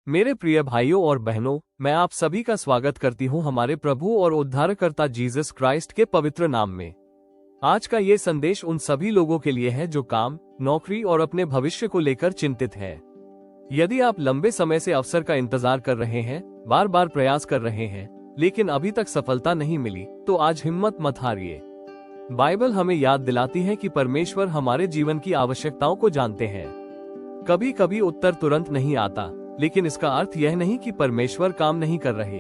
मेरे प्रिय भाइयों और बहनों, मैं आप सभी का स्वागत करती हूं हमारे प्रभु और उद्धारकर्ता जीसस क्राइस्ट के पवित्र नाम में। आज का ये संदेश उन सभी लोगों के लिए है जो काम, नौकरी और अपने भविष्य को लेकर चिंतित हैं। यदि आप लंबे समय से अवसर का इंतजार कर रहे हैं, बार बार प्रयास कर रहे हैं, लेकिन अभी तक सफलता नहीं मिली, तो आज हिम्मत मत हारिए। बाइबल हमें याद दिलाती है कि परमेश्वर हमारे जीवन की आवश्यकताओं को जानते हैं। कभी कभी उत्तर तुरंत नहीं आता, लेकिन इसका अर्थ यह नहीं कि परमेश्वर काम नहीं कर रहे।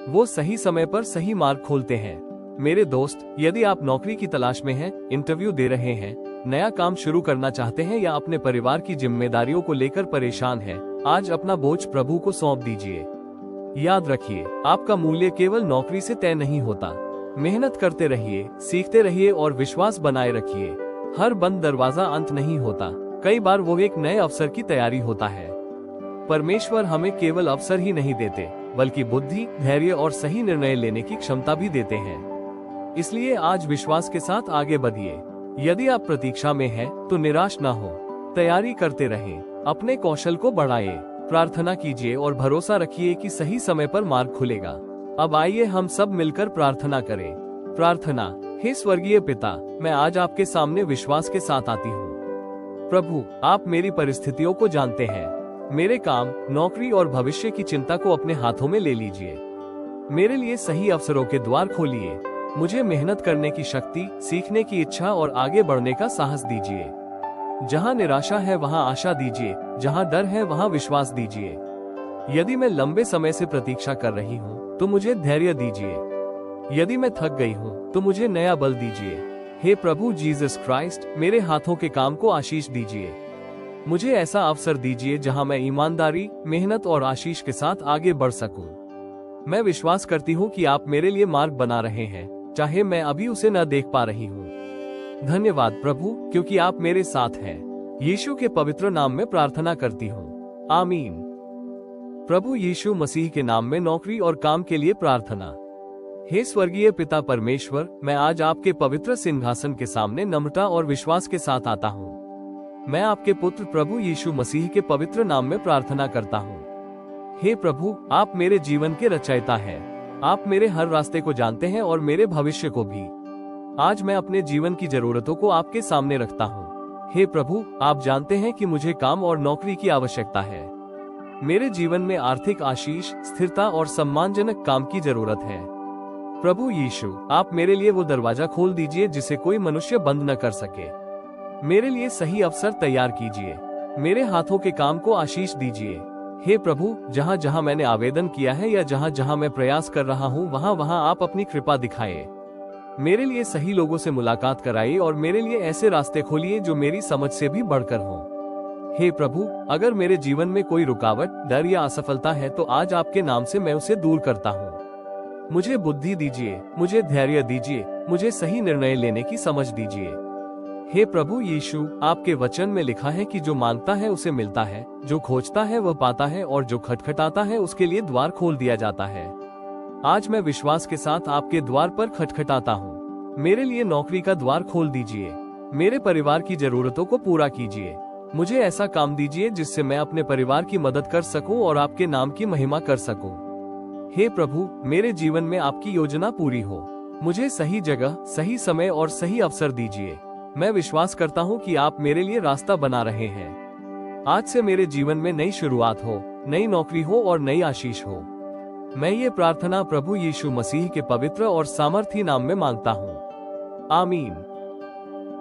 वो सही समय पर सही मार्ग खोलते हैं। मेरे दोस्त, यदि आप नौकरी की तलाश में हैं, इंटरव्यू दे रहे हैं, नया काम शुरू करना चाहते हैं या अपने परिवार की जिम्मेदारियों को लेकर परेशान हैं, आज अपना बोझ प्रभु को सौंप दीजिए। याद रखिए, आपका मूल्य केवल नौकरी से तय नहीं होता। मेहनत करते रहिए, सीखते रहिए और विश्वास बनाए रखिए। हर बंद दरवाजा अंत नहीं होता, कई बार वो एक नए अवसर की तैयारी होता है। परमेश्वर हमें केवल अवसर ही नहीं देते, बल्कि बुद्धि, धैर्य और सही निर्णय लेने की क्षमता भी देते हैं। इसलिए आज विश्वास के साथ आगे बढ़िए। यदि आप प्रतीक्षा में हैं, तो निराश ना हो। तैयारी करते रहें, अपने कौशल को बढ़ाएं, प्रार्थना कीजिए और भरोसा रखिए कि सही समय पर मार्ग खुलेगा। अब आइए हम सब मिलकर प्रार्थना करें। प्रार्थना। हे स्वर्गीय पिता, मैं आज आपके सामने विश्वास के साथ आती हूँ। प्रभु, आप मेरी परिस्थितियों को जानते हैं। मेरे काम, नौकरी और भविष्य की चिंता को अपने हाथों में ले लीजिए। मेरे लिए सही अवसरों के द्वार खोलिए। मुझे मेहनत करने की शक्ति, सीखने की इच्छा और आगे बढ़ने का साहस दीजिए। जहां निराशा है वहां आशा दीजिए, जहां डर है वहां विश्वास दीजिए। यदि मैं लंबे समय से प्रतीक्षा कर रही हूं, तो मुझे धैर्य दीजिए। यदि मैं थक गई हूं, तो मुझे नया बल दीजिए। हे प्रभु जीसस क्राइस्ट, मेरे हाथों के काम को आशीष दीजिए। मुझे ऐसा अवसर दीजिए जहां मैं ईमानदारी, मेहनत और आशीष के साथ आगे बढ़ सकूं। मैं विश्वास करती हूं कि आप मेरे लिए मार्ग बना रहे हैं, चाहे मैं अभी उसे न देख पा रही हूं। धन्यवाद प्रभु, क्योंकि आप मेरे साथ हैं। यीशु के पवित्र नाम में प्रार्थना करती हूं, आमीन। प्रभु यीशु मसीह के नाम में नौकरी और काम के लिए प्रार्थना। हे स्वर्गीय पिता परमेश्वर, मैं आज आपके पवित्र सिंहासन के सामने नम्रता और विश्वास के साथ आता हूँ। मैं आपके पुत्र प्रभु यीशु मसीह के पवित्र नाम में प्रार्थना करता हूँ। हे प्रभु, आप मेरे जीवन के रचयिता हैं। आप मेरे हर रास्ते को जानते हैं और मेरे भविष्य को भी। आज मैं अपने जीवन की जरूरतों को आपके सामने रखता हूँ। हे प्रभु, आप जानते हैं कि मुझे काम और नौकरी की आवश्यकता है। मेरे जीवन में आर्थिक आशीष, स्थिरता और सम्मानजनक काम की जरूरत है। प्रभु यीशु, आप मेरे लिए वो दरवाजा खोल दीजिए जिसे कोई मनुष्य बंद न कर सके। मेरे लिए सही अवसर तैयार कीजिए। मेरे हाथों के काम को आशीष दीजिए। हे प्रभु, जहाँ जहाँ मैंने आवेदन किया है या जहाँ जहाँ मैं प्रयास कर रहा हूँ, वहाँ वहाँ आप अपनी कृपा दिखाए। मेरे लिए सही लोगों से मुलाकात कराइए और मेरे लिए ऐसे रास्ते खोलिए जो मेरी समझ से भी बढ़कर हों। हे प्रभु, अगर मेरे जीवन में कोई रुकावट, डर या असफलता है, तो आज आपके नाम से मैं उसे दूर करता हूँ। मुझे बुद्धि दीजिए, मुझे धैर्य दीजिए, मुझे सही निर्णय लेने की समझ दीजिए। हे प्रभु यीशु, आपके वचन में लिखा है कि जो मांगता है उसे मिलता है, जो खोजता है वह पाता है और जो खटखटाता है उसके लिए द्वार खोल दिया जाता है। आज मैं विश्वास के साथ आपके द्वार पर खटखटाता हूँ। मेरे लिए नौकरी का द्वार खोल दीजिए। मेरे परिवार की जरूरतों को पूरा कीजिए। मुझे ऐसा काम दीजिए जिससे मैं अपने परिवार की मदद कर सकूं और आपके नाम की महिमा कर सकूं। हे प्रभु, मेरे जीवन में आपकी योजना पूरी हो। मुझे सही जगह, सही समय और सही अवसर दीजिए। मैं विश्वास करता हूँ कि आप मेरे लिए रास्ता बना रहे हैं। आज से मेरे जीवन में नई शुरुआत हो, नई नौकरी हो और नई आशीष हो। मैं ये प्रार्थना प्रभु यीशु मसीह के पवित्र और सामर्थी नाम में मांगता हूँ, आमीन।